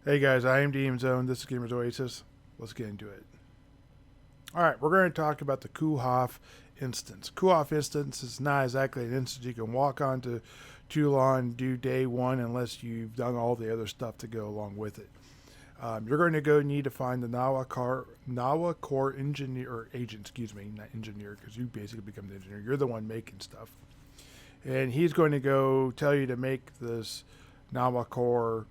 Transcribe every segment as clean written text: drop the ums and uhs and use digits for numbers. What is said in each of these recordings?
Hey guys, I am DM Zone. This is Gamers Oasis. Let's get into it. All right, we're going to talk about the CUHOF instance. CUHOF instance is not exactly an instance you can walk onto too long, do day one, unless you've done all the other stuff to go along with it. You're going to go need to find the Nawa core engineer or agent, excuse me, not engineer, because you basically become the engineer. You're the one making stuff, and he's going to go tell you to make this Nawa core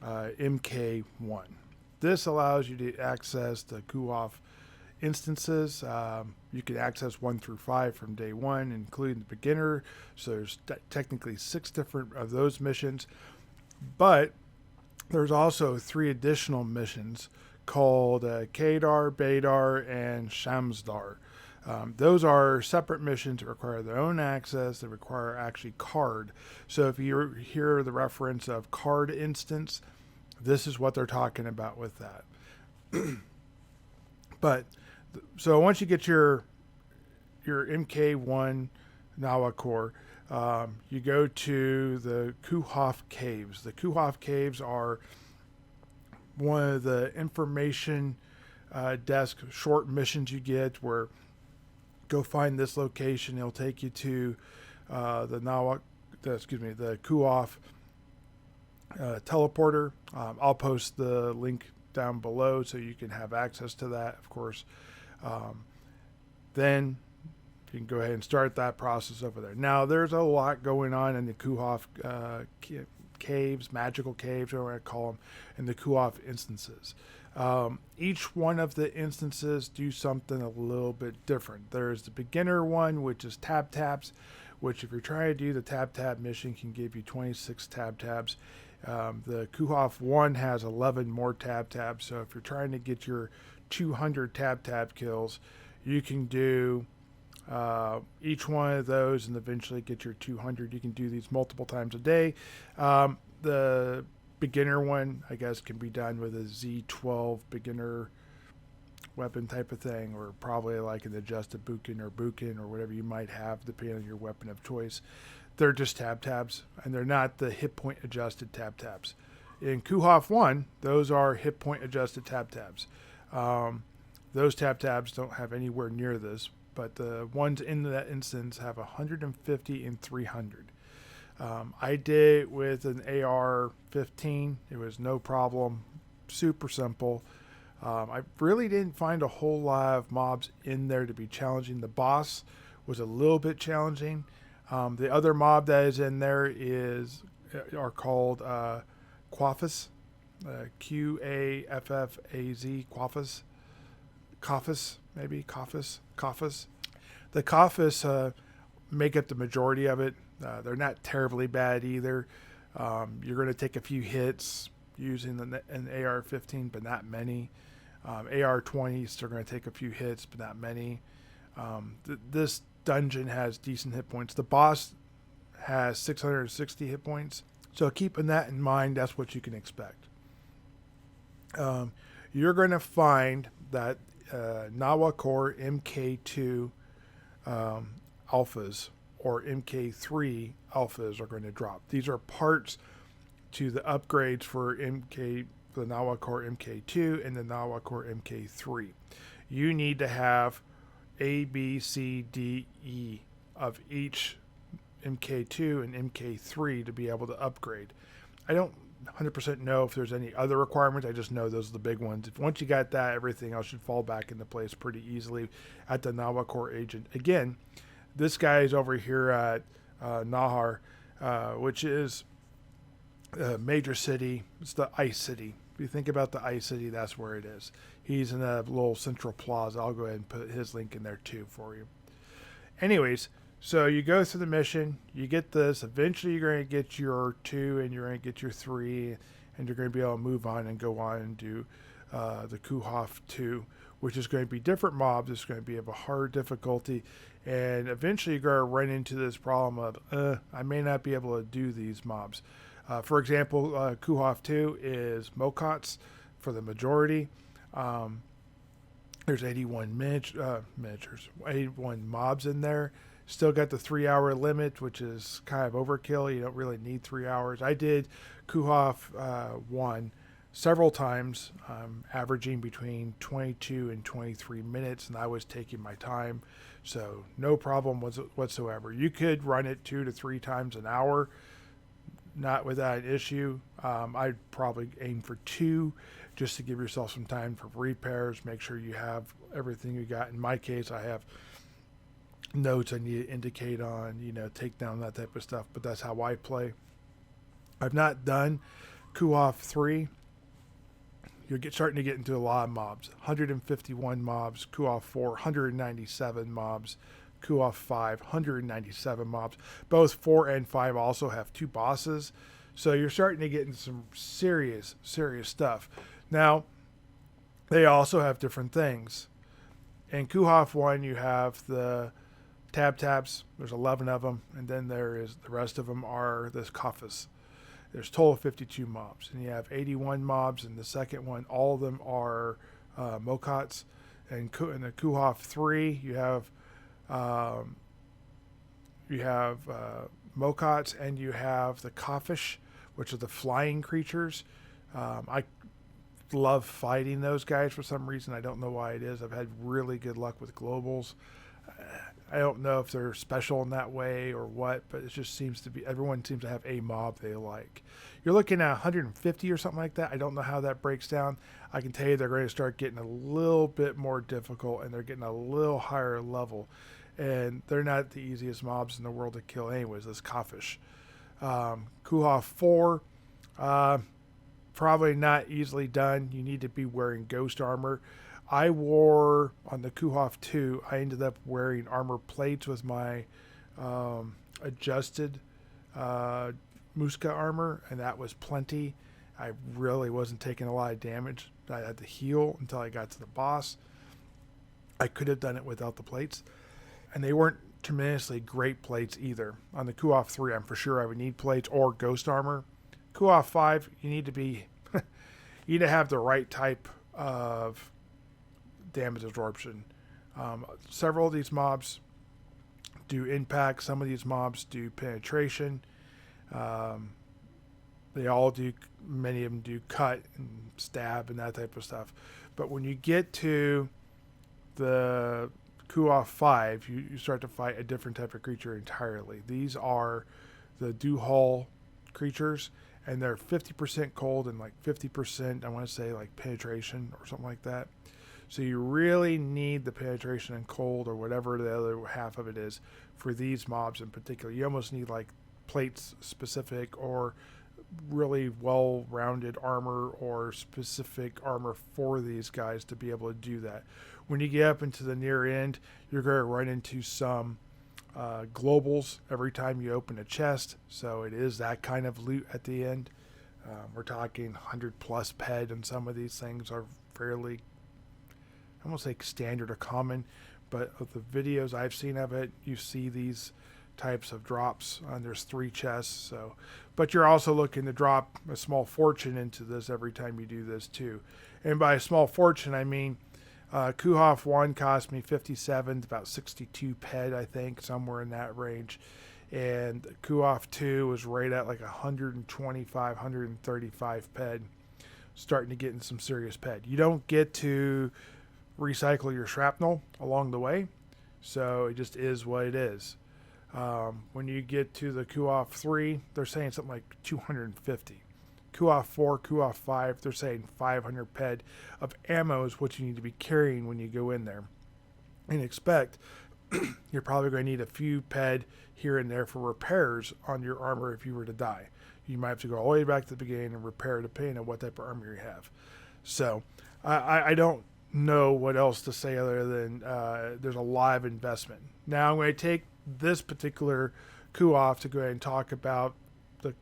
MK1. This allows you to access the CUHOF instances. You can access 1 through 5 from day one, including the beginner. So there's technically 6 different of those missions. But there's also 3 additional missions called Kadar, Badar, and Shamsdar. Those are separate missions that require their own access. That require actually card. So if you hear the reference of card instance, this is what they're talking about with that. But so once you get your MK1 Nawa core, you go to the CUHOF caves. The CUHOF caves are one of the information desk short missions you get where go find this location. It'll take you to the CUHOF teleporter. I'll post the link down below so you can have access to that, of course. Then you can go ahead and start that process over there. Now, there's a lot going on in the CUHOF caves, magical caves, whatever I call them, in the CUHOF instances. Each one of the instances do something a little bit different. There's the beginner one, which is tab tabs, which if you're trying to do the tab tab mission can give you 26 tab tabs. The CUHOF 1 has 11 more tab tabs, so if you're trying to get your 200 tab tab kills, you can do each one of those and eventually get your 200. You can do these multiple times a day. The beginner one, I guess, can be done with a Z12 beginner weapon type of thing, or probably like an adjusted Bukin or whatever you might have, depending on your weapon of choice. They're just tab tabs, and they're not the hit point adjusted tab tabs. In CUHOF 1, those are hit point adjusted tab tabs. Those tab tabs don't have anywhere near this, but the ones in that instance have 150 and 300. I did it with an AR-15. It was no problem, super simple. I really didn't find a whole lot of mobs in there to be challenging. The boss was a little bit challenging. The other mob that is in there are called Quaffas, Qaffaz, Quaffas, Coffus, maybe Coffus. The Coffus make up the majority of it. They're not terribly bad either. You're going to take a few hits using an AR-15, but not many. AR-20, still going to take a few hits, but not many. This dungeon has decent hit points. The boss has 660 hit points. So keeping that in mind, that's what you can expect. You're going to find that Nawa Core MK2 alphas or MK3 alphas are going to drop. These are parts to the upgrades for the Nawa Core MK2 and the Nawa Core MK3. You need to have A, B, C, D, E of each MK2 and MK3 to be able to upgrade. I don't 100% know if there's any other requirements. I just know those are the big ones. Once you got that, everything else should fall back into place pretty easily at the Nawa Core agent. Again, this guy is over here at Nahar, which is a major city. It's the Ice City. If you think about the Ice City, that's where it is. He's in a little central plaza. I'll go ahead and put his link in there too for you. Anyways, so you go through the mission, you get this. Eventually, you're going to get your 2 and you're going to get your 3, and you're going to be able to move on and go on and do the CUHOF 2, which is going to be different mobs. It's going to be of a hard difficulty, and eventually, you're going to run into this problem of, I may not be able to do these mobs. For example, CUHOF 2 is Mokots for the majority. There's 81 miniatures, 81 mobs in there. Still got the 3-hour limit, which is kind of overkill. You don't really need 3 hours. I did CUHOF 1, several times, averaging between 22 and 23 minutes, and I was taking my time, so no problem whatsoever. You could run it 2 to 3 times an hour, not without an issue. I'd probably aim for 2, just to give yourself some time for repairs. Make sure you have everything you got. In my case, I have notes I need to indicate on, take down, that type of stuff, but that's how I play. I've not done CUHOF 3. You're starting to get into a lot of mobs. 151 mobs. CUHOF 4, 197 mobs. CUHOF 5, 197 mobs. Both 4 and 5 also have 2 bosses. So you're starting to get into some serious stuff. Now, they also have different things. In CUHOF 1, you have the tabs. There's 11 of them. And then the rest of them are the CUHOFs. There's a total of 52 mobs, and you have 81 mobs in the second one. All of them are Mokots. And in the CUHOF 3, you have Mokots, and you have the Kafish, which are the flying creatures. I love fighting those guys for some reason. I don't know why it is. I've had really good luck with globals. I don't know if they're special in that way or what, but it just seems to be, everyone seems to have a mob they like. You're looking at 150 or something like that. I don't know how that breaks down. I can tell you they're going to start getting a little bit more difficult, and they're getting a little higher level. And they're not the easiest mobs in the world to kill anyways, this Kafish. CUHOF 4, probably not easily done. You need to be wearing ghost armor. I wore, on the CUHOF 2, I ended up wearing armor plates with my adjusted Muska armor, and that was plenty. I really wasn't taking a lot of damage. I had to heal until I got to the boss. I could have done it without the plates, and they weren't tremendously great plates either. On the CUHOF 3, I'm for sure I would need plates or ghost armor. CUHOF 5, you need to have the right type of damage absorption. Several of these mobs do impact. Some of these mobs do penetration. They all do, many of them do cut and stab and that type of stuff. But when you get to the CUHOF 5, you start to fight a different type of creature entirely. These are the Duhal creatures, and they're 50% cold and like 50%, I want to say, like penetration or something like that. So you really need the penetration and cold, or whatever the other half of it is, for these mobs in particular. You almost need like plates specific, or really well-rounded armor, or specific armor for these guys to be able to do that. When you get up into the near end, you're going to run into some globals every time you open a chest. So it is that kind of loot at the end. We're talking 100 plus ped, and some of these things are fairly, I won't say standard or common, but of the videos I've seen of it, you see these types of drops, and there's 3 chests. So, but you're also looking to drop a small fortune into this every time you do this too. And by a small fortune, I mean CUHOF 1 cost me 57, about 62 ped, I think, somewhere in that range. And CUHOF 2 was right at like 125, 135 ped, starting to get in some serious ped. You don't get to recycle your shrapnel along the way, so it just is what it is. When you get to the CUHOF 3, they're saying something like 250. CUHOF 4, CUHOF 5, they're saying 500 ped of ammo is what you need to be carrying when you go in there. And expect you're probably going to need a few ped here and there for repairs on your armor if you were to die. You might have to go all the way back to the beginning and repair, depending on what type of armor you have. So I don't know what else to say other than there's a lot of investment. Now I'm going to take this particular CUHOF to go ahead and talk about the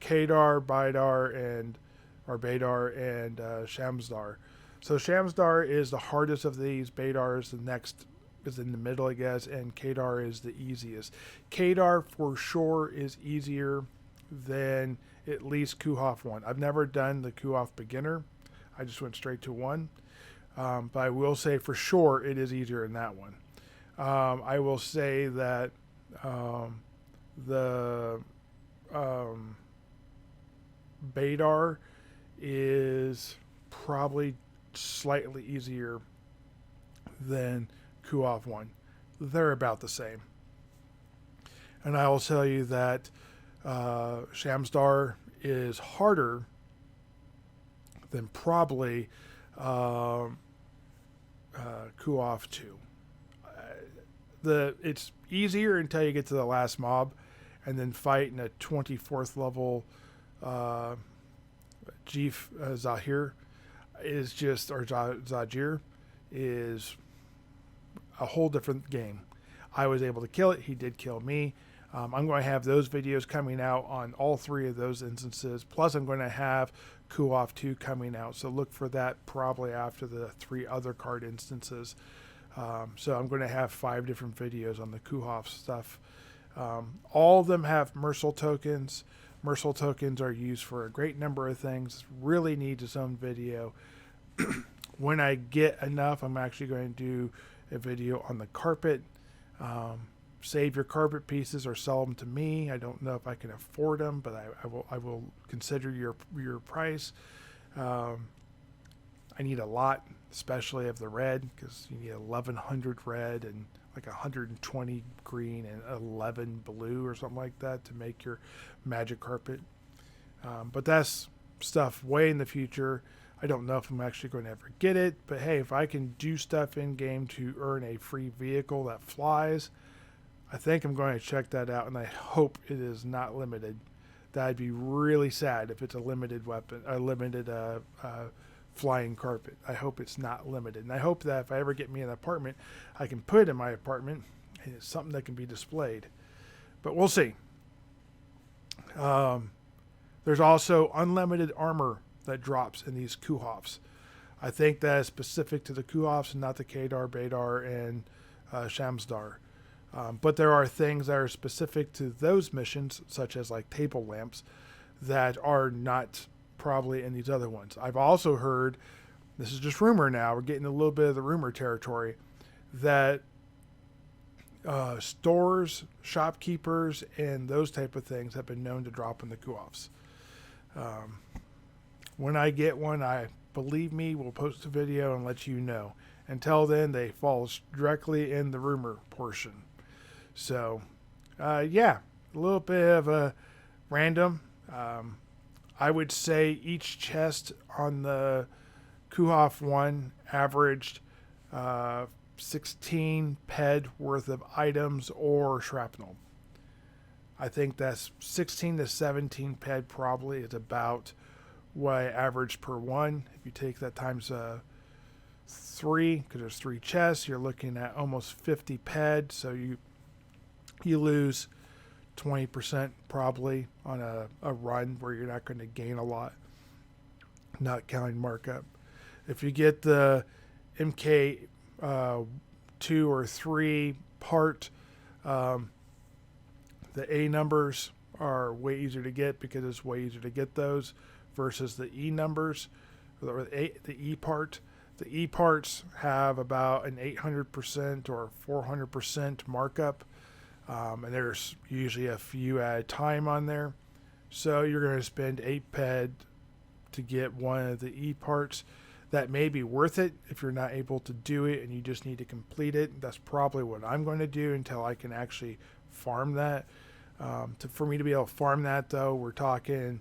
Kadar, Baidar, and Shamsdar. So Shamsdar is the hardest of these. Baidar is the next, is in the middle, I guess, and Kadar is the easiest. Kadar for sure is easier than at least CUHOF 1. I've never done the CUHOF beginner. I just went straight to 1. But I will say for sure it is easier than that one. I will say that the Baidar is probably slightly easier than CUHOF 1. They're about the same. And I will tell you that Shamstar is harder than probably CUHOF 2. It's easier until you get to the last mob, and then fight in a 24th level Chief Zahir is just, or Zajir is a whole different game. I was able to kill it. He did kill me. I'm going to have those videos coming out on all 3 of those instances. Plus, I'm going to have CUHOF 2 coming out. So look for that probably after the 3 other card instances. So I'm going to have 5 different videos on the CUHOF stuff. All of them have Mercil tokens. Mercil tokens are used for a great number of things. Really needs its own video. When I get enough, I'm actually going to do a video on the carpet. Save your carpet pieces or sell them to me. I don't know if I can afford them, but I will consider your price. I need a lot, especially of the red, because you need 1,100 red and like 120 green and 11 blue or something like that to make your magic carpet. But that's stuff way in the future. I don't know if I'm actually going to ever get it, but hey, if I can do stuff in game to earn a free vehicle that flies, I think I'm going to check that out, and I hope it is not limited. That'd be really sad if it's a limited weapon, a limited flying carpet. I hope it's not limited, and I hope that if I ever get me an apartment, I can put it in my apartment, and it's something that can be displayed. But we'll see. There's also unlimited armor that drops in these CUHOFs. I think that is specific to the CUHOFs and not the Kadar, Badar, and Shamstar. But there are things that are specific to those missions, such as like table lamps, that are not probably in these other ones. I've also heard, this is just rumor now, we're getting a little bit of the rumor territory, that stores, shopkeepers, and those type of things have been known to drop in the CUHOFs. When I get one, believe me, we'll post a video and let you know. Until then, they fall directly in the rumor portion. So, yeah, a little bit of a random. I would say each chest on the CUHOF 1 averaged 16 ped worth of items or shrapnel. I think that's 16 to 17 ped probably is about what I average per one. If you take that times 3, because there's 3 chests, you're looking at almost 50 ped. So you lose 20% probably on a run where you're not going to gain a lot, not counting markup. If you get the MK 2 or 3 part, the A numbers are way easier to get because it's way easier to get those versus the E numbers, or the E part. The E parts have about an 800% or 400% markup, and there's usually a few at a time on there. So you're going to spend 8 ped to get one of the E parts. That may be worth it if you're not able to do it and you just need to complete it. That's probably what I'm going to do until I can actually farm that. For me to be able to farm that, though, we're talking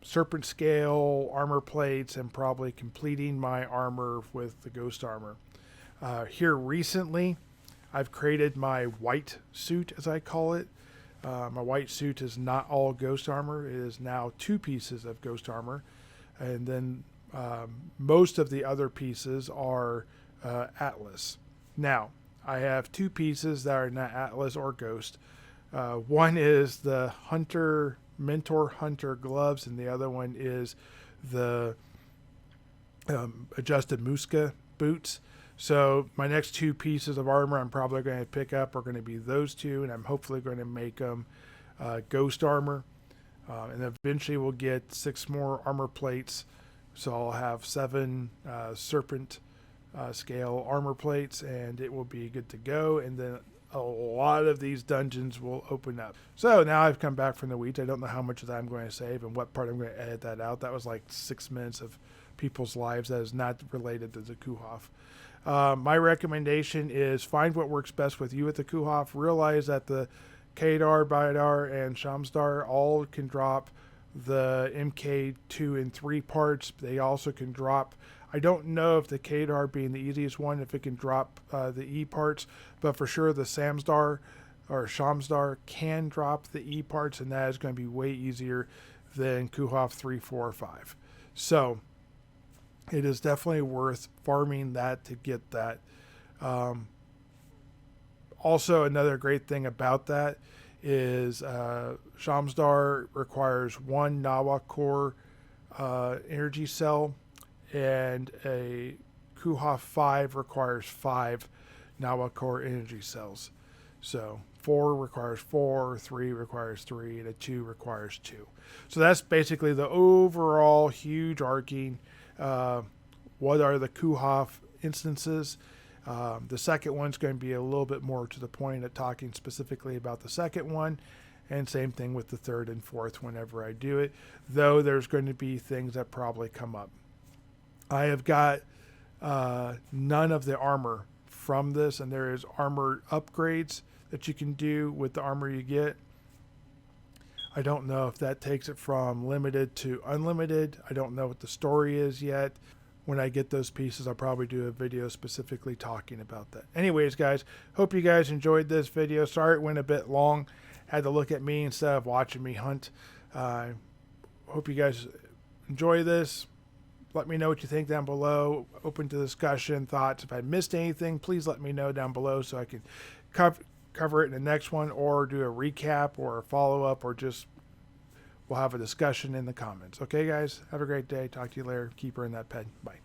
serpent scale, armor plates, and probably completing my armor with the ghost armor. Here recently, I've created my white suit, as I call it. My white suit is not all ghost armor. It is now 2 pieces of ghost armor. And then most of the other pieces are Atlas. Now, I have 2 pieces that are not Atlas or Ghost. One is the Mentor Hunter gloves, and the other one is the adjusted Muska boots. So my next 2 pieces of armor I'm probably going to pick up are going to be those 2, and I'm hopefully going to make them ghost armor. And eventually we'll get 6 more armor plates. So I'll have 7 serpent scale armor plates, and it will be good to go. And then a lot of these dungeons will open up. So now I've come back from the weeds. I don't know how much of that I'm going to save and what part I'm going to edit that out. That was like 6 minutes of people's lives that is not related to the CUHOF. My recommendation is find what works best with you at the CUHOF. Realize that the Kadar, Bidar, and Shamstar all can drop the MK2 and 3 parts. They also can drop, I don't know if the Kadar being the easiest one, if it can drop the E parts, but for sure the Samstar or Shamstar can drop the E parts, and that is going to be way easier than CUHOF 3, 4, or 5. So it is definitely worth farming that to get that. Also, another great thing about that is Shamstar requires 1 Nawa core energy cell, and a CUHOF 5 requires 5 Nawa core energy cells. So 4 requires 4, 3 requires 3, and a 2 requires 2. So that's basically the overall huge arcing. What are the CUHOF instances? The second one's going to be a little bit more to the point at talking specifically about the second one, and same thing with the third and fourth whenever I do it, though there's going to be things that probably come up. I have got none of the armor from this, and there is armor upgrades that you can do with the armor you get. I don't know if that takes it from limited to unlimited. I don't know what the story is yet. When I get those pieces, I'll probably do a video specifically talking about that. Anyways, guys, hope you guys enjoyed this video. Sorry it went a bit long. Had to look at me instead of watching me hunt. Hope you guys enjoy this. Let me know what you think down below. Open to discussion, thoughts. If I missed anything, please let me know down below so I can cover it in the next one, or do a recap or a follow-up, or just we'll have a discussion in the comments. Okay, guys? Have a great day. Talk to you later. Keep her in that pen. Bye.